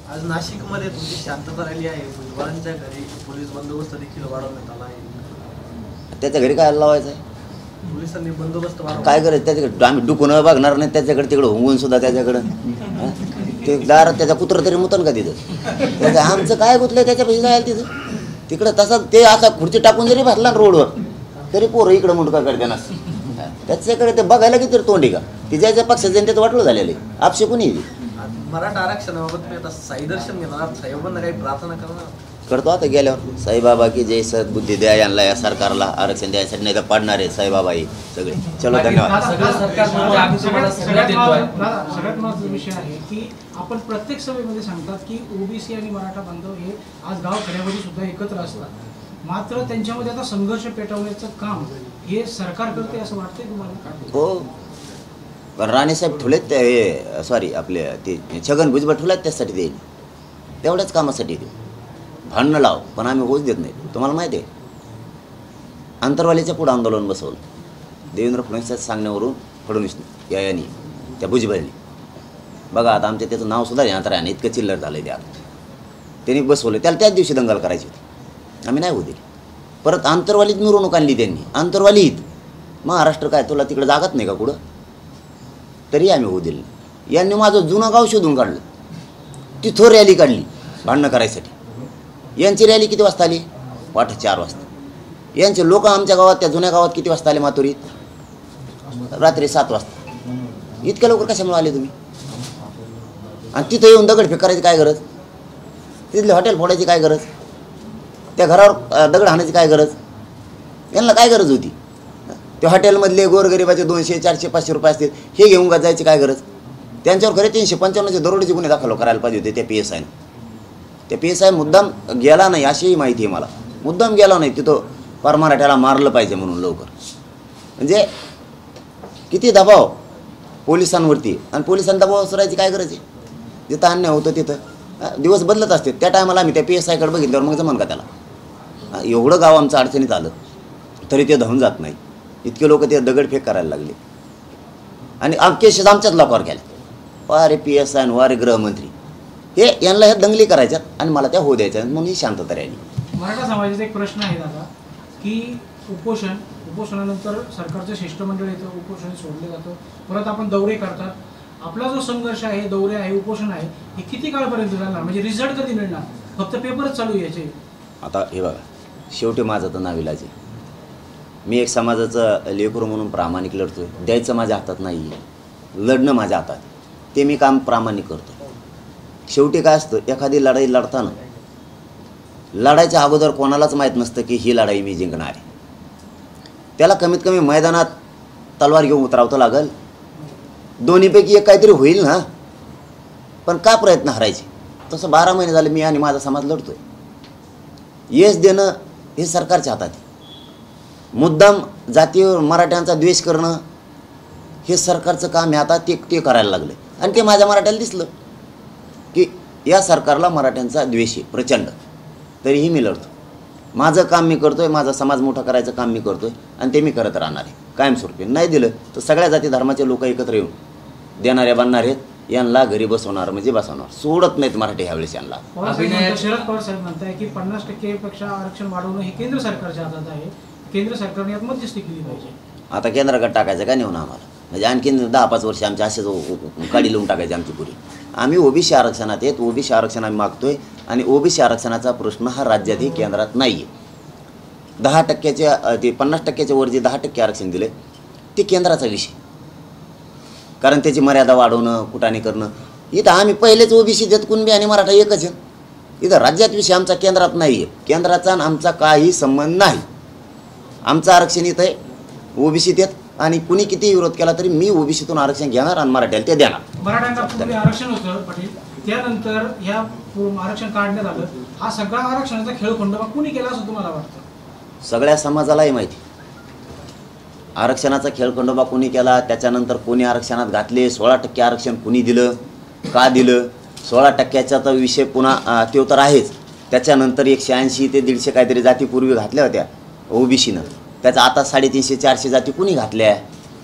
आज नाशिकमध्ये तुमची शांतता राहिली आहे. भुजबळांच्या घरी पोलीस बंदोबस्त देखील वाढवण्यात आला आहे. त्याच्या घरी काय लावायचं आहे? पोलिसांनी बंदोबस्त वाढवला. काय करायचं त्याच्याकडे? आम्ही डुकून बघणार नाही त्याच्याकडे, तिकडे होऊन सुद्धा त्याच्याकडं ते दारात त्याचा कुत्र तरी मुतन का तिथं? त्याचं आमचं काय गुतलं त्याच्यापाशी जायला तिथं? तिकडं तसं ते असा खुर्ची टाकून जरी बसला रोडवर तरी पोरं इकडं मुंडका करते ना. त्याच्याकडे ते बघायला किती तोंडी का? ती ज्याच्या पक्षाचं त्याचं वाटलं झालेलं आहे. आपशे कोणी मराठा आरक्षणाबाबत तुम्ही आता साई दर्शन घेणार, साहेबांना काही प्रार्थना करणार? करतो आता गेल्यावर. साईबाबा की जय सद्बुद्धी द्या यांना, या सरकारला आरक्षण द्यायसाठी, नाही तर पाडणार आहे साईबाबा ही सगळे. चलो धन्यवाद. सगळ्यात महत्त्वाचा विषय आहे की आपण प्रत्येक सभेमध्ये सांगतात की ओबीसी आणि मराठा बांधव हे आज गाव खेड्यामध्ये सुद्धा एकत्र असतात, मात्र त्यांच्यामध्ये आता संघर्ष पेटवण्याचं काम हे सरकार करते असं वाटतंय तुम्हाला? हो, पण राणेसाहेब ठुलेत ते, सॉरी आपले ते छगन भुजबळ ठुलेत त्यासाठी देईल, तेवढ्याच कामासाठी देऊ. भांडणं लाव, पण आम्ही होऊच देत नाही. तुम्हाला माहिती आहे आंतरवालीच्या पुढं आंदोलन बसवलं देवेंद्र फडणवीसच्या सांगण्यावरून. फडणवीस यांनी त्या भुजबळनी बघा आता आमच्या त्याचं नाव सुद्धा अंतराने इतकं चिल्लर झालं ते. आता त्यांनी बसवलं, त्याला त्याच दिवशी दंगल करायची होती, आम्ही नाही होऊ दिली. परत आंतरवालीत मिरवणूक आणली त्यांनी. आंतरवालीत महाराष्ट्र काय तुला तिकडे जागत नाही का कुठं? तरी आम्ही होऊ दिलं. यांनी माझं जुनं गाव शोधून काढलं, तिथं रॅली काढली भांडणं करायसाठी. यांची रॅली किती वाजता आली? वाट 4 वाजता. यांचे लोक आमच्या गावात, त्या जुन्या गावात किती वाजता आले? माथुरीत रात्री 7 वाजता. इतक्या लवकर कशामुळे आले तुम्ही? आणि तिथं येऊन दगडफेक करायची काय गरज? तिथले हॉटेल फोडायची काय गरज? त्या घरावर दगड हाणायची काय गरज? यांना काय गरज होती? ते हॉटेलमधले गोरगरिबाचे 200, 400, 500 रुपये असतील, हे घेऊन जायची काय गरज? त्यांच्यावर खरे 355चे दरोडेचे गुन्हे दाखल करायला पाहिजे होते त्या PSIने. त्या PSI मुद्दाम गेला नाही अशीही माहिती आहे मला. मुद्दाम गेला नाही तिथं, फार मराठ्याला मारलं पाहिजे म्हणून लवकर. म्हणजे किती दबाव पोलिसांवरती, आणि पोलिसांना दबाव असरायची काय गरज आहे? जिथं अन्याय होतं तिथं दिवस बदलत असते. त्या टायमाला आम्ही त्या PSIकडे बघितल्यावर मग जमन का त्याला? एवढं गाव आमचं अडचणीत आलं तरी ते धावून जात नाही. इतके लोक ते दगडफेक करायला लागले, आणि केसेस आमच्याच लोकांवर केल्या. वारे PSI वारे गृहमंत्री, हे यांना ह्या दंगली करायच्यात आणि मला त्या होऊ द्यायच्या, म्हणून ही शांतता राहिली. मराठा समाजाचा एक प्रश्न आहे दादा की उपोषणानंतर सरकारचं शिष्टमंडळ येतं, उपोषण सोडलं जातं, परत आपण दौरे करतात. आपला जो संघर्ष आहे, दौरे आहे, उपोषण आहे, हे किती काळपर्यंत जाणार? म्हणजे रिझल्ट कधी मिळणार? फक्त पेपरच चालू यायचे. आता हे बघा, शेवटी माझं तर नाविलाज आहे. मी एक समाजाचं लेकरू म्हणून प्रामाणिक लढतोय. द्यायचं माझ्या हातात नाही आहे, लढणं माझ्या हातात. ते मी काम प्रामाणिक करतो. शेवटी काय असतं, एखादी लढाई लढताना लढायच्या अगोदर कोणालाच माहीत नसतं की ही लढाई मी जिंकणार आहे. त्याला कमीत कमी मैदानात तलवार घेऊन उतरावतं लागेल. दोन्हीपैकी एक काहीतरी होईल ना. पण का प्रयत्न हरायचे? तसं 12 महिने झाले मी आणि माझा समाज लढतोय. यश देणं हे सरकारच्या हातात आहे. मुद्दाम जातीवर मराठ्यांचा द्वेष करणं हे सरकारचं काम आहे. आता ते करायला लागलं, आणि ते माझ्या मराठ्याला दिसलं की या सरकारला मराठ्यांचा द्वेष आहे प्रचंड. तरीही मी लढतो. माझं काम मी करतोय, माझा समाज मोठा करायचं काम मी करतोय, आणि ते मी करत राहणार आहे कायमस्वरूपी. नाही दिलं तर सगळ्या जाती धर्माचे लोक एकत्र येऊन देणारे बांधणार आहेत. यांना घरी बसवणार म्हणजे बसवणार, सोडत नाहीत मराठी ह्यावेळेस यांना. शरद पवार साहेब म्हणताय की 50%पेक्षा आरक्षण वाढवणं हे केंद्र सरकारच्या हातात आहे, केंद्र सरकारने यात मध्यस्थी केली पाहिजे. आता केंद्राकडे टाकायचं का नेऊन आम्हाला? म्हणजे आणखीन 10-5 वर्ष आमच्या असेच काढी लावून टाकायची आमची पुरी. आम्ही OBC आरक्षणात आहेत. OBC आरक्षण आम्ही मागतोय, आणि OBC आरक्षणाचा प्रश्न हा राज्यातही केंद्रात नाही आहे. 10% ते 50%च्या वर जे 10% आरक्षण दिले ते केंद्राचा विषय. कारण त्याची मर्यादा वाढवणं, कुटाने करणं. इथं आम्ही पहिलेच OBC देत, कुणबी आणि मराठा एकच आहे. इथं राज्यात विषय आमचा केंद्रात नाही आहे. केंद्राचा आणि आमचा काही संबंध नाही. आमचं आरक्षण इथं आहे, OBC देत, आणि कुणी किती विरोध केला तरी मी OBCतून आरक्षण घेणार आणि मराठ्याला ते देणार. मराठ्यांना पूर्वी आरक्षण होतं पाटील, त्यानंतर ह्या आरक्षण काढण्यात आलं. हा सगळा आरक्षणाचा खेळखंडोबा कुणी केला असं तुम्हाला वाटतं? सगळ्या समाजालाही माहिती आरक्षणाचा खेळखंडोबा कुणी केला. त्याच्यानंतर कोणी आरक्षणात घातले, 16% आरक्षण कुणी दिलं, का दिलं? 16%चा तर विषय पुन्हा तो तर आहेच. त्याच्यानंतर 180 ते 150 काहीतरी जाती पूर्वी घातल्या होत्या OBCनं. त्याचा आता 350-400 जाती कुणी घातल्या?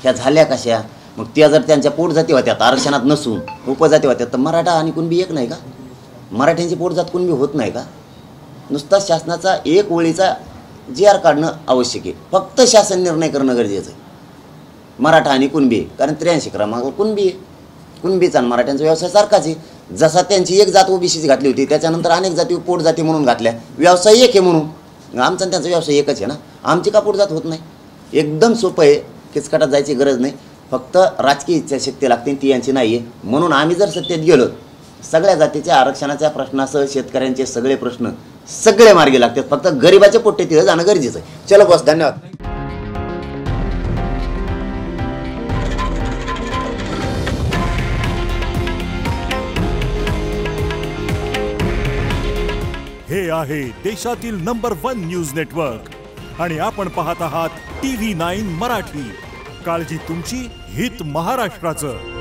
ह्या झाल्या कशा? मग त्या जर त्यांच्या पोट जाती होत्या आरक्षणात नसून उपजाती होत्या, तर मराठा आणि कुणबी एक नाही का? मराठ्यांची पोटजात कुणबी होत नाही का? नुसता शासनाचा एक ओळीचा GR काढणं आवश्यक आहे. फक्त शासन निर्णय करणं गरजेचं आहे. मराठा आणि कुणबी, कारण 83 क्रमांक कुणबी आहे. कुणबीचा आणि मराठ्यांचा व्यवसाय सारखाच आहे. जसा त्यांची एक जात ओबीसीची घातली होती, त्याच्यानंतर अनेक जाती पोटजाती म्हणून घातल्या. व्यवसाय एक आहे म्हणून. आमचा आणि त्यांचा व्यवसाय एकच आहे ना. आमची का पोटजात होत नाही? एकदम सोपं आहे. किचकटात जायची गरज नाही. फक्त राजकीय इच्छाशक्ती लागते, ती यांची नाही आहे. म्हणून आम्ही जर सत्तेत गेलो, सगळ्या जातीच्या आरक्षणाच्या प्रश्नासह शेतकऱ्यांचे सगळे प्रश्न सगळे मार्गी लागतात. फक्त गरिबाच्या पोटे तिथं जाणं गरजेचं आहे. चलो बस, धन्यवाद. हे आहे देशातील नंबर 1 न्यूज नेटवर्क आणि आपण पाहत आहात TV9 मराठी. काळजी तुमची, हित महाराष्ट्राचं.